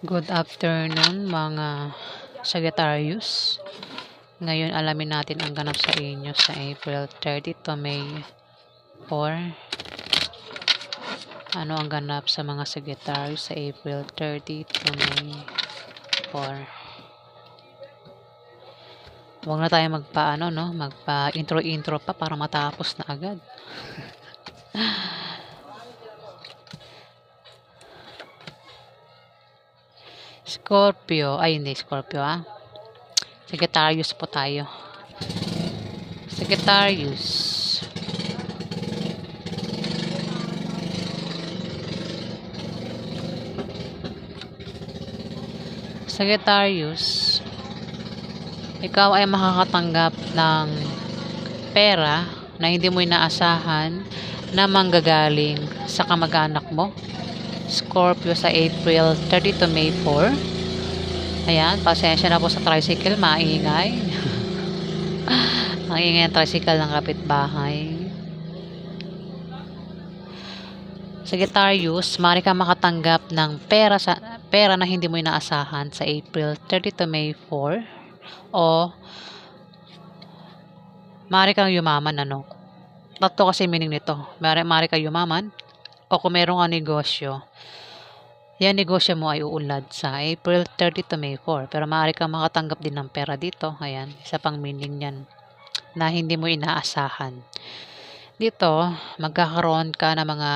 Good afternoon mga Sagittarius. Ngayon alamin natin ang ganap sa inyo sa April 30 to May 4. Ano ang ganap sa mga Sagittarius sa April 30 to May 4? Huwag na tayo magpa-intro pa para matapos na agad. Scorpio, ay hindi Scorpio Sagittarius po tayo. Sagittarius. Sagittarius, ikaw ay makakatanggap ng pera na hindi mo inaasahan na manggagaling sa kamag-anak mo. Scorpio sa April 30 to May 4. Ayan, pasensya na po sa tricycle, maingay. Ang ingay ng tricycle ng kapitbahay. Sagittarius, maaari ka makatanggap ng pera na hindi mo inaasahan sa April 30 to May 4 o maaari kang yumaman Tatlo kasi meaning nito. Maaari kang yumaman o kung meron kang negosyo, yan negosyo mo ay uunlad sa April 30 to May 4. Pero maaari kang makatanggap din ng pera dito. Ayan, isa pang meaning yan na hindi mo inaasahan. Dito, magkakaroon ka ng mga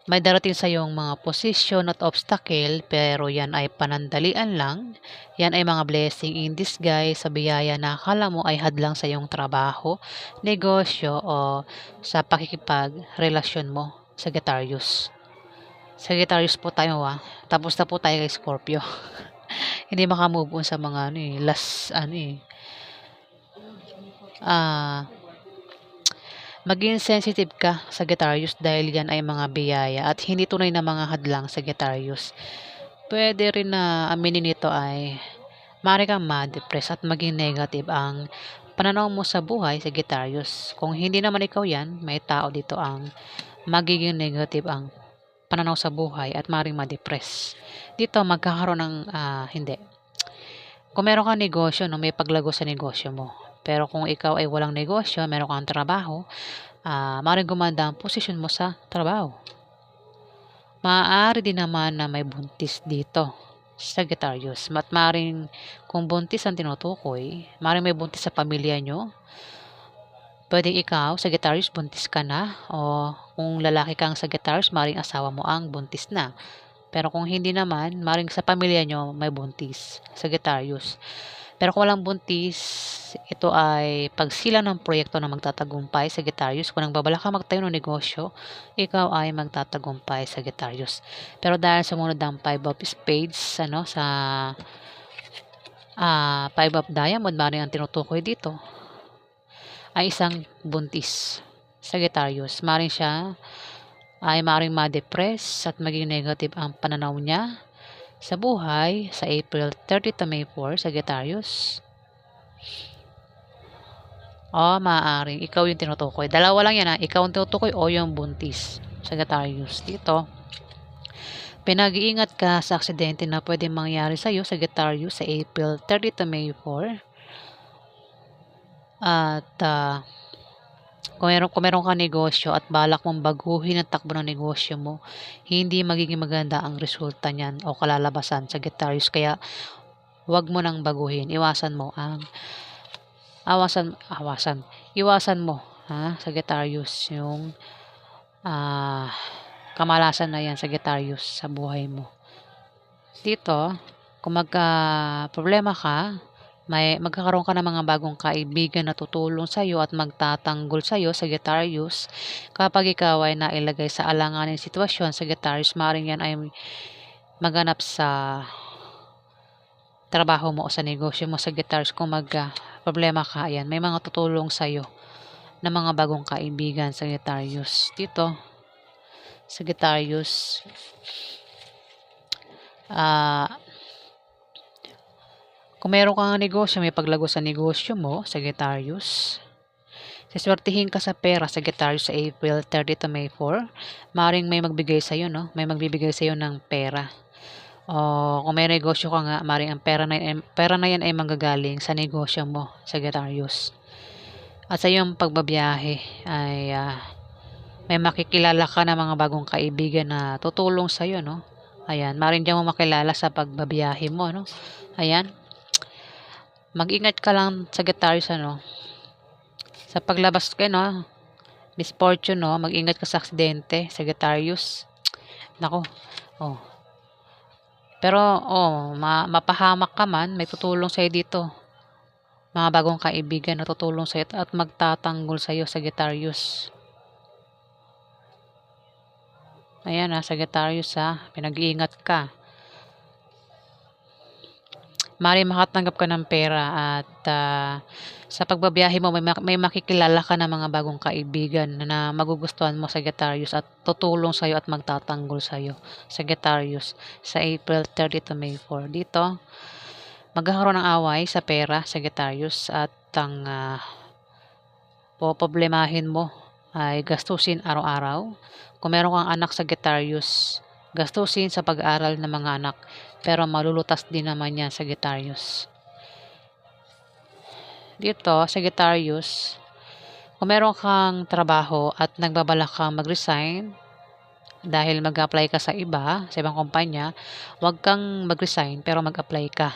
may darating sa iyong mga posisyon at obstacle, pero yan ay panandalian lang. Yan ay mga blessing in disguise sa biyaya na akala mo ay hadlang sa iyong trabaho, negosyo o sa pakikipagrelasyon mo, Sagittarius. Sagittarius po tayo Tapos na po tayo kay Scorpio. Hindi makamove on sa mga maging sensitive ka, Sagittarius, dahil yan ay mga biyaya at hindi tunay na mga hadlang, Sagittarius. Pwede rin na aminin nito ay maaari kang ma-depress at maging negative ang pananaw mo sa buhay, Sagittarius. Kung hindi naman ikaw yan, may tao dito ang magiging negative ang pananaw sa buhay at maaaring ma-depress. Dito magkakaroon ng hindi. Kung meron kang negosyo, may paglago sa negosyo mo. Pero kung ikaw ay walang negosyo, meron kang trabaho, maaaring gumanda ang posisyon mo sa trabaho. Maaari din naman na may buntis dito, Sagittarius. Maaaring kung buntis ang tinutukoy, maaaring may buntis sa pamilya nyo. Pwede ikaw, Sagittarius, buntis ka na. O kung lalaki kang Sagittarius, maaaring asawa mo ang buntis na. Pero kung hindi naman, maaaring sa pamilya nyo may buntis, Sagittarius. Pero kung walang buntis, ito ay pagsilang ng proyekto na magtatagumpay, Sagittarius. Kung nagbabalak ka magtayo ng negosyo, ikaw ay magtatagumpay, Sagittarius. Pero dahil sumunod ang 5 of Spades, sa 5 of Diamond, maaaring ang tinutukoy dito ay isang buntis, Sagittarius. Maaaring ma-depress at maging negative ang pananaw niya sa buhay sa April 30 to May 4, Sagittarius. O maaaring ikaw yung tinutukoy. Dalawa lang yan ikaw ang tinutukoy o yung buntis, Sagittarius. Dito, pinag-iingat ka sa aksidente na pwede mangyari sa iyo, Sagittarius, sa April 30 to May 4. At kung meron ka negosyo at balak mong baguhin ang takbo ng negosyo mo, hindi magiging maganda ang resulta niyan o kalalabasan, Sagittarius. Kaya wag mo nang baguhin. Iwasan mo, Sagittarius, yung kamalasan na yan, Sagittarius, sa buhay mo. Dito, kung problema ka, magkakaroon ka ng mga bagong kaibigan na tutulong sa iyo at magtatanggol sa iyo, Sagittarius. Kapag ikaw ay nailagay sa alanganing sitwasyon, Sagittarius, maaaring yan ay maganap sa trabaho mo o sa negosyo mo, Sagittarius. Kung problema ka, ayan, may mga tutulong sa iyo na mga bagong kaibigan, Sagittarius. Dito, Sagittarius, kung meron kang negosyo, may paglago sa negosyo mo, Sagittarius. Siswertihin ka sa pera, Sagittarius, sa April 30 to May 4. Maring may magbigay sa'yo, no? May magbibigay sa'yo ng pera. O kung may negosyo ka nga, maring ang pera na yan ay manggagaling sa negosyo mo, Sagittarius. At sa iyong pagbabiyahe ay may makikilala ka na mga bagong kaibigan na tutulong sa'yo, no? Ayan, maring diyan mo makilala sa pagbabiyahe mo, no? Ayan. Mag-ingat ka lang, Sagittarius, ano? Sa paglabas ka, no? Misfortune, no? Mag-ingat ka sa aksidente, Sagittarius. Nako. Oh. Pero, mapahamak ka man, may tutulong sa'yo dito. Mga bagong kaibigan na tutulong sa'yo at magtatanggol sa'yo, Sagittarius. Ayan, Sagittarius, pinag-iingat ka. Maaaring makatanggap ka ng pera at sa pagbabiyahe mo may makikilala ka ng mga bagong kaibigan na magugustuhan mo, Sagittarius, at tutulong sa'yo at magtatanggol sa'yo, Sagittarius, sa April 30 to May 4. Dito, magkakaroon ng away sa pera, Sagittarius, at ang poproblemahin mo ay gastusin araw-araw. Kung meron kang anak, Sagittarius, gastusin sa pag-aaral ng mga anak, pero malulutas din naman yan, Sagittarius. Dito, Sagittarius, kung meron kang trabaho at nagbabalak kang mag-resign dahil mag-apply ka sa ibang kumpanya, huwag kang mag-resign pero mag-apply ka.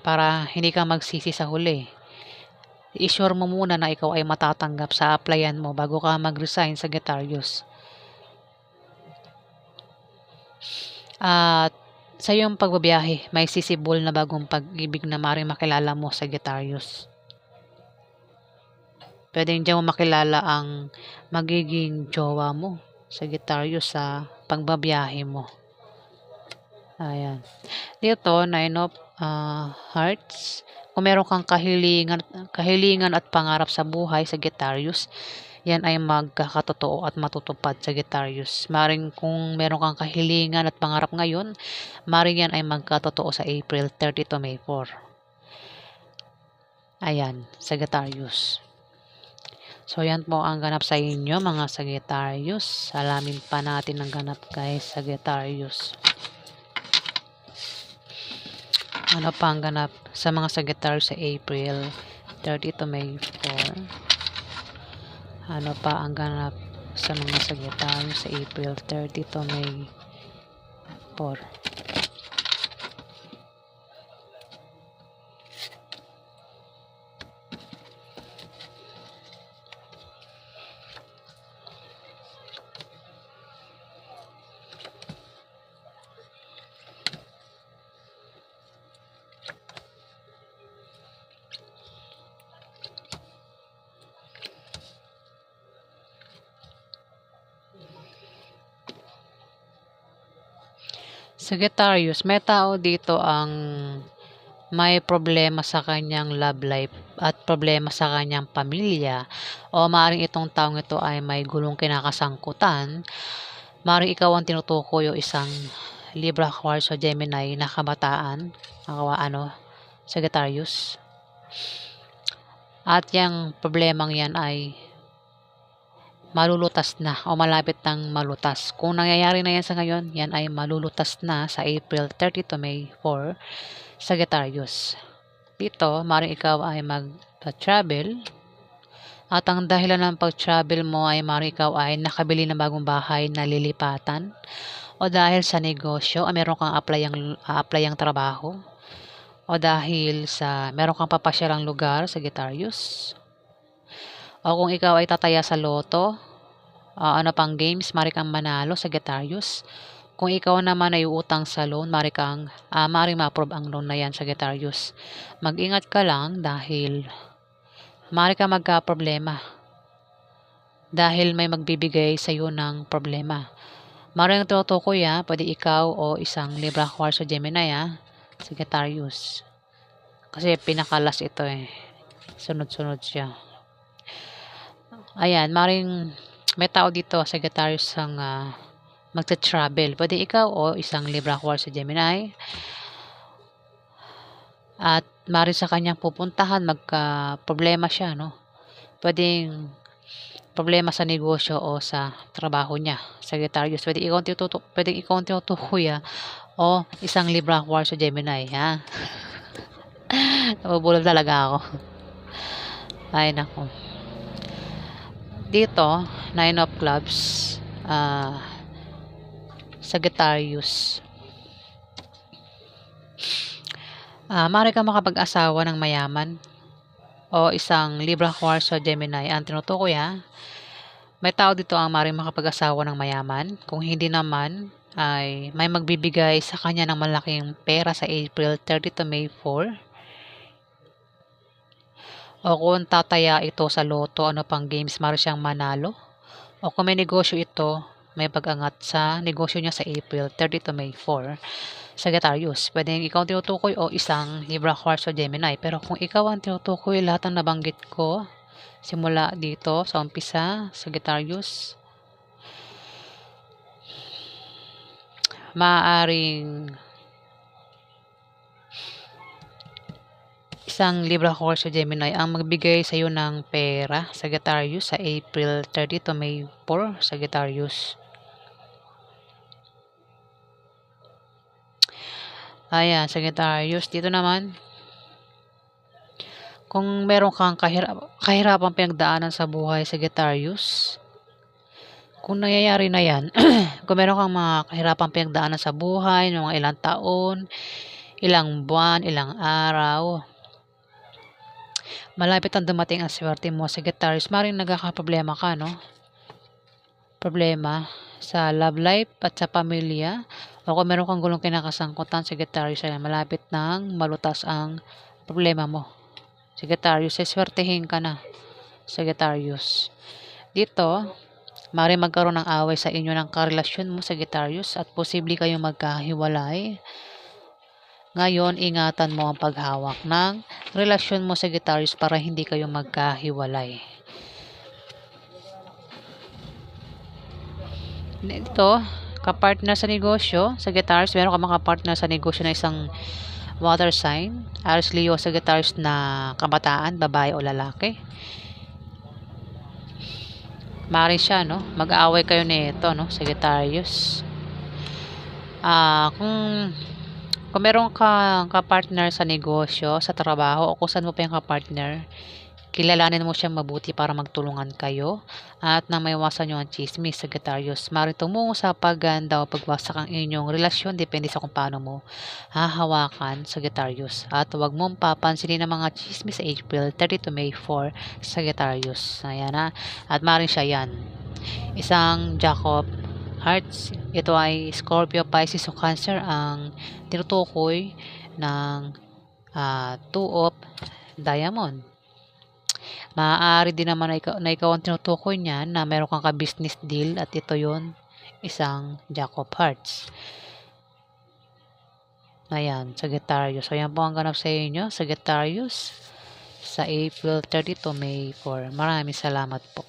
Para hindi ka magsisi sa huli. I-sure mo muna na ikaw ay matatanggap sa applyan mo bago ka mag-resign, Sagittarius. At sa iyong pagbabiyahe, may sisibol na bagong pag-ibig na maaaring makilala mo, Sagittarius. Pwede din mo makilala ang magiging jowa mo, Sagittarius, sa pagbabiyahe mo. Ayan. Dito, 9 of Hearts. Kung meron kang kahilingan at pangarap sa buhay, Sagittarius, yan ay magkakatotoo at matutupad, Sagittarius. Maring kung meron kang kahilingan at pangarap ngayon, maring yan ay magkatotoo sa April 30 to May 4. Ayan, Sagittarius. So, yan po ang ganap sa inyo, mga Sagittarius. Alamin pa natin ang ganap, guys, Sagittarius. Ano pa ang ganap sa mga Sagittarius sa April 30 to May 4? Ano pa ang ganap sa mga Sagittarius sa April 30 to May 4? Sagittarius, may tao dito ang may problema sa kanyang love life at problema sa kanyang pamilya, o maaaring itong taong ito ay may gulong kinakasangkutan. Maaaring ikaw ang tinutukoy o isang Libra, Aquarius o Gemini na kabataan, Sagittarius. At yung problemang yan ay malulutas na o malapit ng malutas. Kung nangyayari na yan sa ngayon, yan ay malulutas na sa April 30 to May 4, Sagittarius. Dito, maaaring ikaw ay mag-travel at ang dahilan ng pag-travel mo ay maaaring ikaw ay nakabili ng bagong bahay na lilipatan, o dahil sa negosyo o meron kang applyang trabaho, o dahil sa meron kang papasyalang lugar, Sagittarius. O kung ikaw ay tataya sa loto, pang games, maaari kang manalo, Sagittarius. Kung ikaw naman ay utang sa loan, maaari ma-approve ang loan na yan, Sagittarius. Mag-ingat ka lang dahil maaari kang magka-problema dahil may magbibigay sa iyo ng problema. Maaari ang tutukoy, pwede ikaw o isang Libra, Aquarius o Gemini, Sagittarius. Kasi pinakalas ito sunod-sunod siya. Ayan, maring may tao dito, Sagittarius, ang magta-travel. Pwede ikaw o isang Libra, Aquarius sa Gemini. At maring sa kanyang pupuntahan, magka-problema siya, no? Puwedeng problema sa negosyo o sa trabaho niya. Sagittarius, puwedeng ikaw ang tinutukoy, o isang Libra, Aquarius o Gemini, ha. Nabubulol talaga ako. Ay naku. Dito, 9 of Clubs, Sagittarius. Maaari kang makapag-asawa ng mayaman o isang Libra, Aquarius o Gemini. Ang tinutukoy, may tao dito ang maaaring makapag-asawa ng mayaman. Kung hindi naman, ay may magbibigay sa kanya ng malaking pera sa April 30 to May 4. O kung tataya ito sa loto, ano pang games, maaari siyang manalo. O kung may negosyo ito, may pag-angat sa negosyo niya sa April 30 to May 4. Sagittarius, pwedeng ikaw ang tinutukoy o isang Libra, Aquarius o Gemini. Pero kung ikaw ang tinutukoy, lahat ng nabanggit ko, simula dito sa umpisa, Sagittarius, maaaring isang Libra, Aquarius o Gemini ang magbigay sa iyo ng pera, Sagittarius, sa April 30 to May 4, Sagittarius. Ayan, Sagittarius. Dito naman, kung meron kang kahirapang pinagdaanan sa buhay, Sagittarius, kung nangyayari na yan, kung meron kang mga kahirapang pinagdaanan sa buhay, mga ilang taon, ilang buwan, ilang araw, malapit ang dumating ang swerte mo, Sagittarius. Maring nagkakaproblema ka, no? Problema sa love life at sa pamilya. O kung meron kang gulong kinakasangkutan, Sagittarius, ay malapit nang malutas ang problema mo. Sagittarius, swertehin ka na, Sagittarius. Dito, maaaring magkaroon ng away sa inyo ng karelasyon mo, Sagittarius, at posible kayong magkahiwalay. Ngayon, ingatan mo ang paghawak ng relasyon mo, Sagittarius, para hindi kayo magkahiwalay. Dito, kapartner sa negosyo, Sagittarius, meron ka makapartner sa negosyo na isang water sign, Aries, Leo, Sagittarius na kabataan, babae o lalaki. Maaaring siya, no? Mag-aaway kayo nito, no, Sagittarius. Kung meron kang kapartner sa negosyo, sa trabaho, o kung saan mo pa yung kapartner, kilalanin mo siya mabuti para magtulungan kayo at nang maiwasan nyo ang chismis, Sagittarius. Maaaring tumungo sa pagganda o pagwasak ang inyong relasyon, depende sa kung paano mo hahawakan, Sagittarius. At huwag mong papansinin ang mga chismis sa April 30 to May 4, Sagittarius. Ayan na. At maaaring siya yan, isang Jack of Hearts. Ito ay Scorpio, Pisces o Cancer ang tinutukoy ng 2 of Diamond. Maaari din naman na ikaw ang tinutukoy niyan na meron kang ka-business deal at ito yon, isang Jack of Hearts. Ayan, Sagittarius. So, yan po ang ganap sa inyo, Sagittarius, sa April 30 to May 4. Maraming salamat po.